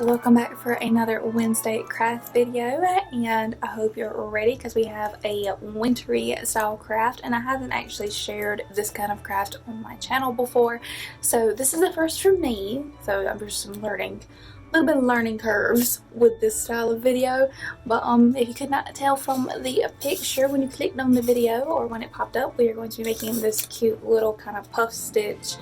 welcome back for another Wednesday craft video, and I hope you're ready because we have a wintry style craft, and I haven't actually shared this kind of craft on my channel before, so this is the first for me. So I'm just learning a little bit of learning curves with this style of video. But if you could not tell from the picture when you clicked on the video or when it popped up, we are going to be making this cute little kind of puff stitch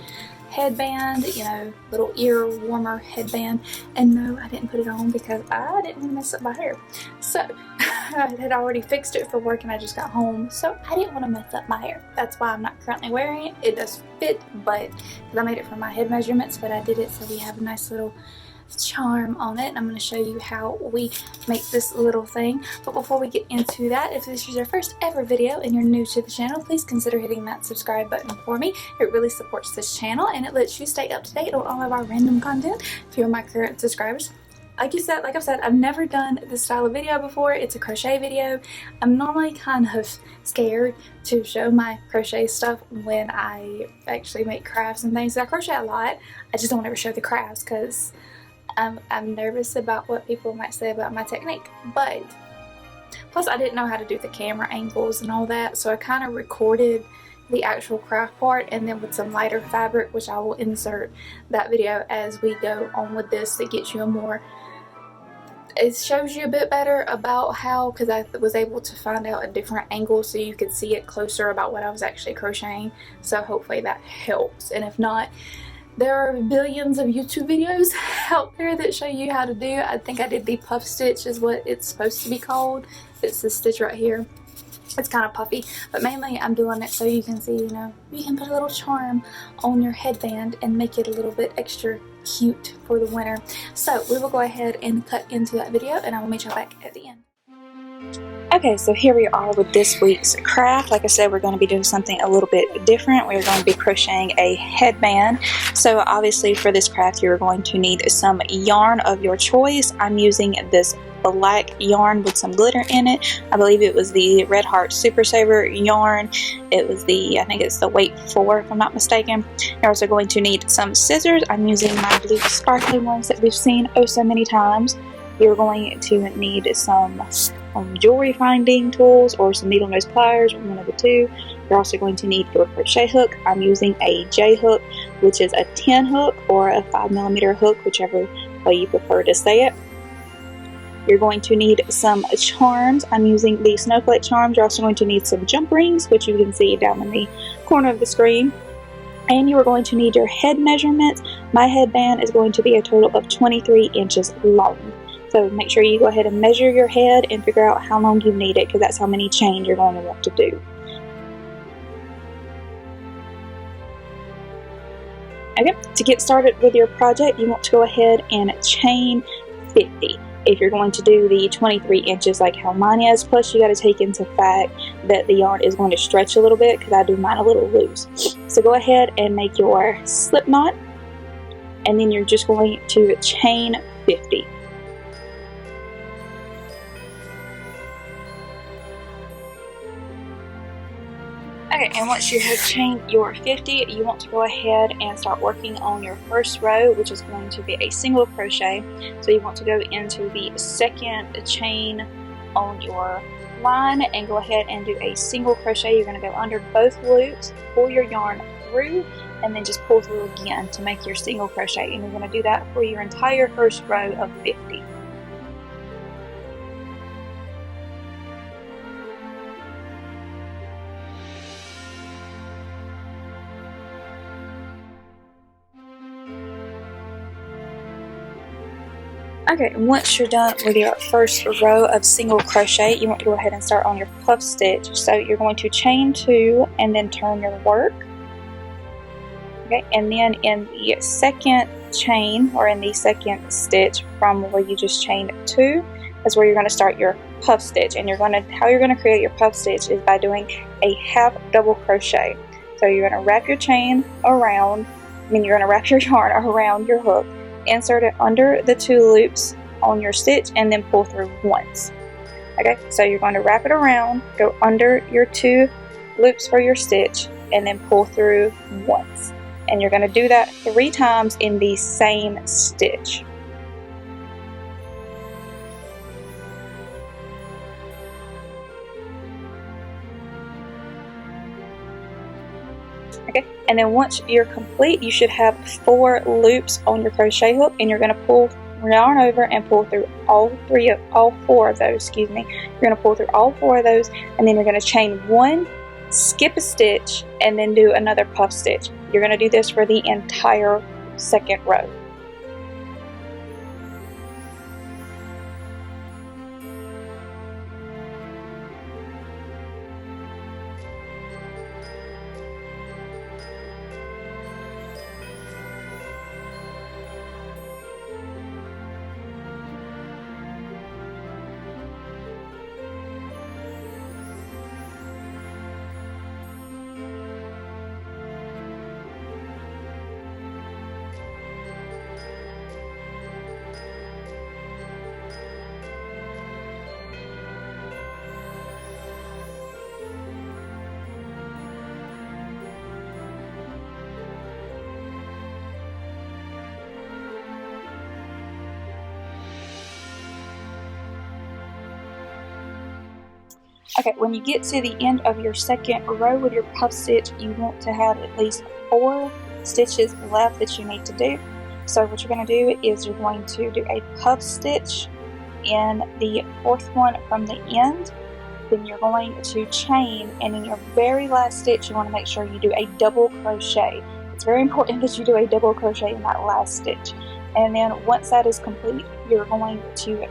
headband, you know, little ear warmer headband. And no, I didn't put it on because I didn't want to mess up my hair. So I had already fixed it for work and I just got home, so I didn't want to mess up my hair. That's why I'm not currently wearing it. It does fit, but because I made it for my head measurements, but I did it so we have a nice little charm on it, and I'm going to show you how we make this little thing. But before we get into that, if this is your first ever video and you're new to the channel, please consider hitting that subscribe button for me. It really supports this channel and it lets you stay up to date on all of our random content if you're my current subscribers. Like I've said, I've never done this style of video before. It's a crochet video. I'm normally kind of scared to show my crochet stuff when I actually make crafts and things. I crochet a lot. I just don't ever show the crafts because I'm nervous about what people might say about my technique. But plus I didn't know how to do the camera angles and all that, so I kind of recorded the actual craft part and then with some lighter fabric, which I will insert that video as we go on with this, to get you a more, it shows you a bit better about how, because I was able to find out a different angle so you could see it closer about what I was actually crocheting. So hopefully that helps, and if not, there are billions of YouTube videos out there that show you how to do. I think I did the puff stitch is what it's supposed to be called. It's this stitch right here. It's kind of puffy, but mainly I'm doing it so you can see, you know, you can put a little charm on your headband and make it a little bit extra cute for the winter. So we will go ahead and cut into that video, and I will meet you back at the end. Okay, so here we are with this week's craft. Like I said, we're going to be doing something a little bit different. We're going to be crocheting a headband. So obviously for this craft, you're going to need some yarn of your choice. I'm using this black yarn with some glitter in it. I believe it was the Red Heart Super Saver yarn. It was the, I think it's the weight 4 if I'm not mistaken. You're also going to need some scissors. I'm using my blue sparkly ones that we've seen oh so many times. You're going to need some jewelry finding tools or some needle nose pliers, or one of the two. You're also going to need your crochet hook. I'm using a J hook, which is a 10 hook or a 5mm hook, whichever way you prefer to say it. You're going to need some charms. I'm using the snowflake charms. You're also going to need some jump rings, which you can see down in the corner of the screen. And you are going to need your head measurements. My headband is going to be a total of 23 inches long. So make sure you go ahead and measure your head and figure out how long you need it, because that's how many chains you're going to want to do. Okay, to get started with your project, you want to go ahead and chain 50. If you're going to do the 23 inches like how mine is, plus you got to take into fact that the yarn is going to stretch a little bit because I do mine a little loose. So go ahead and make your slip knot, and then you're just going to chain 50. Okay, and once you have chained your 50, you want to go ahead and start working on your first row, which is going to be a single crochet. So you want to go into the second chain on your line and go ahead and do a single crochet. You're going to go under both loops, pull your yarn through, and then just pull through again to make your single crochet. And you're going to do that for your entire first row of 50. Okay, once you're done with your first row of single crochet, you want to go ahead and start on your puff stitch. So you're going to chain 2 and then turn your work. Okay, and then in the second chain, or in the second stitch from where you just chained 2, is where you're going to start your puff stitch. And how you're going to create your puff stitch is by doing a half double crochet. So you're going to wrap your chain around, you're going to wrap your yarn around your hook, insert it under the 2 loops on your stitch, and then pull through once. Okay, so you're going to wrap it around, go under your 2 loops for your stitch, and then pull through once. And you're going to do that 3 times in the same stitch. Okay, and then once you're complete, you should have 4 loops on your crochet hook, and you're going to pull yarn over and pull through all 4 of those. Excuse me. You're going to pull through all 4 of those, and then you're going to chain 1, skip a stitch, and then do another puff stitch. You're going to do this for the entire second row. Okay, when you get to the end of your second row with your puff stitch, you want to have at least 4 stitches left that you need to do. So what you're going to do is you're going to do a puff stitch in the 4th one from the end. Then you're going to chain, and in your very last stitch you want to make sure you do a double crochet. It's very important that you do a double crochet in that last stitch. And then once that is complete, you're going to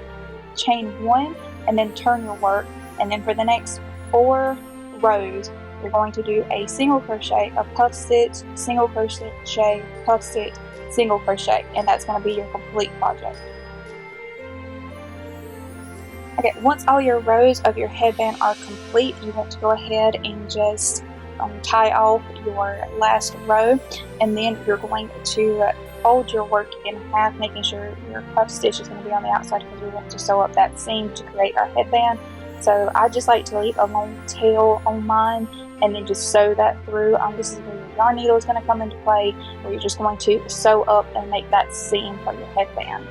chain 1 and then turn your work. And then for the next 4 rows, you're going to do a single crochet, a puff stitch, single crochet, puff stitch, single crochet, and that's going to be your complete project. Okay, once all your rows of your headband are complete, you want to go ahead and just tie off your last row, and then you're going to fold your work in half, making sure your puff stitch is going to be on the outside because we want to sew up that seam to create our headband. So I just like to leave a long tail on mine and then just sew that through. This is where your yarn needle is going to come into play, where you're just going to sew up and make that seam for your headband.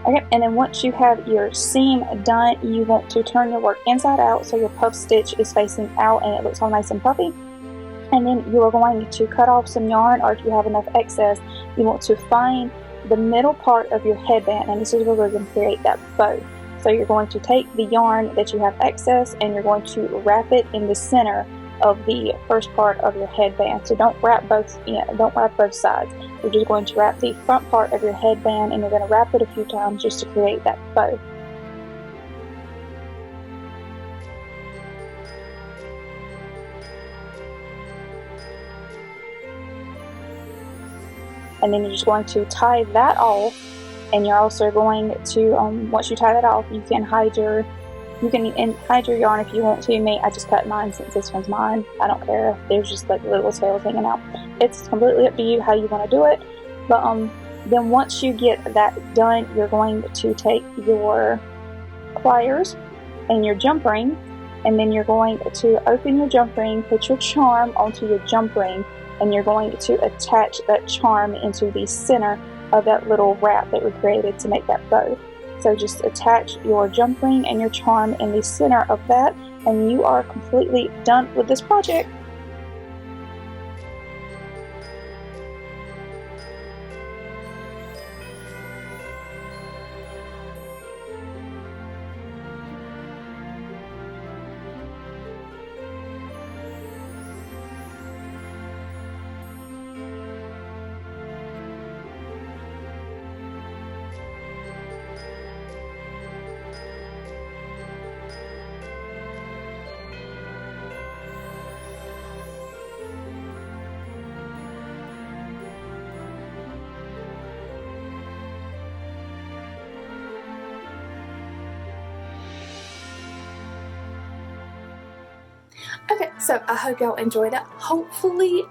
Okay, and then once you have your seam done, you want to turn your work inside out so your puff stitch is facing out and it looks all nice and puffy. And then you are going to cut off some yarn, or if you have enough excess, you want to find the middle part of your headband, and this is where we're going to create that bow. So you're going to take the yarn that you have excess and you're going to wrap it in the center of the first part of your headband. So don't wrap both sides. You're just going to wrap the front part of your headband, and you're going to wrap it a few times just to create that bow. And then you're just going to tie that off, and you're also going to, once you tie that off, you can hide your yarn if you want to. I just cut mine since this one's mine. I don't care if there's just like little tails hanging out. It's completely up to you how you want to do it. But then once you get that done, you're going to take your pliers and your jump ring, and then you're going to open your jump ring, put your charm onto your jump ring, and you're going to attach that charm into the center of that little wrap that we created to make that bow. So just attach your jump ring and your charm in the center of that, and you are completely done with this project. Okay, so I hope y'all enjoyed it. Hopefully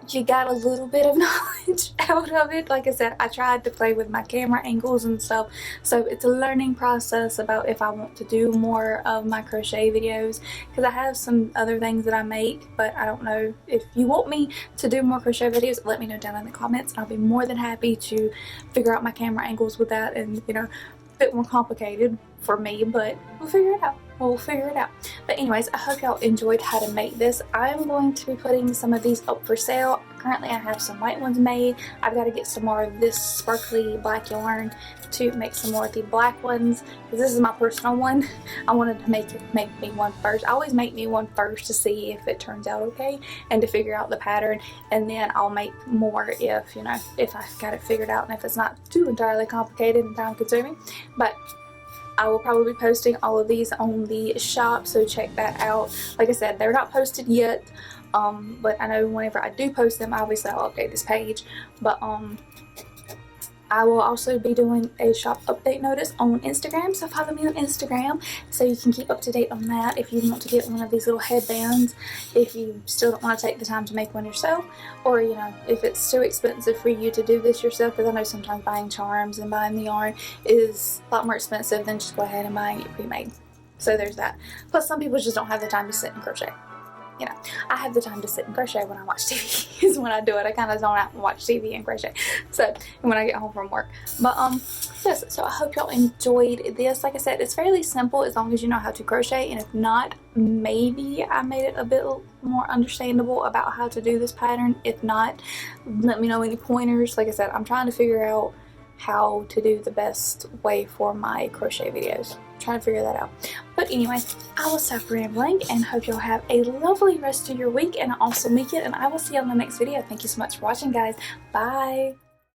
you got a little bit of knowledge out of it. Like I said, I tried to play with my camera angles and stuff, so it's a learning process about if I want to do more of my crochet videos, because I have some other things that I make, but I don't know if you want me to do more crochet videos. Let me know down in the comments, and I'll be more than happy to figure out my camera angles with that, and you know, a bit more complicated for me, but we'll figure it out. We'll figure it out. But anyways, I hope y'all enjoyed how to make this. I'm going to be putting some of these up for sale. Currently I have some white ones made. I've got to get some more of this sparkly black yarn to make some more of the black ones, because this is my personal one. I wanted to make me one first. I always make me one first to see if it turns out okay and to figure out the pattern, and then I'll make more if, you know, if I got it figured out and if it's not too entirely complicated and time consuming. But I will probably be posting all of these on the shop, so check that out. Like I said, they're not posted yet, but I know whenever I do post them, obviously I'll update this page. But I will also be doing a shop update notice on Instagram, so follow me on Instagram so you can keep up to date on that if you want to get one of these little headbands, if you still don't want to take the time to make one yourself, or you know, if it's too expensive for you to do this yourself, because I know sometimes buying charms and buying the yarn is a lot more expensive than just go ahead and buying it pre-made. So there's that. Plus some people just don't have the time to sit and crochet. You know, I have the time to sit and crochet when I watch TV is when I do it. I kind of zone out and watch TV and crochet. So, when I get home from work. But, yes, so I hope y'all enjoyed this. Like I said, it's fairly simple as long as you know how to crochet. And if not, maybe I made it a bit more understandable about how to do this pattern. If not, let me know any pointers. Like I said, I'm trying to figure out how to do the best way for my crochet videos. I'm trying to figure that out. But anyway, I will stop rambling and hope y'all have a lovely rest of your week and an awesome weekend, and I will see you on the next video. Thank you so much for watching, guys. Bye.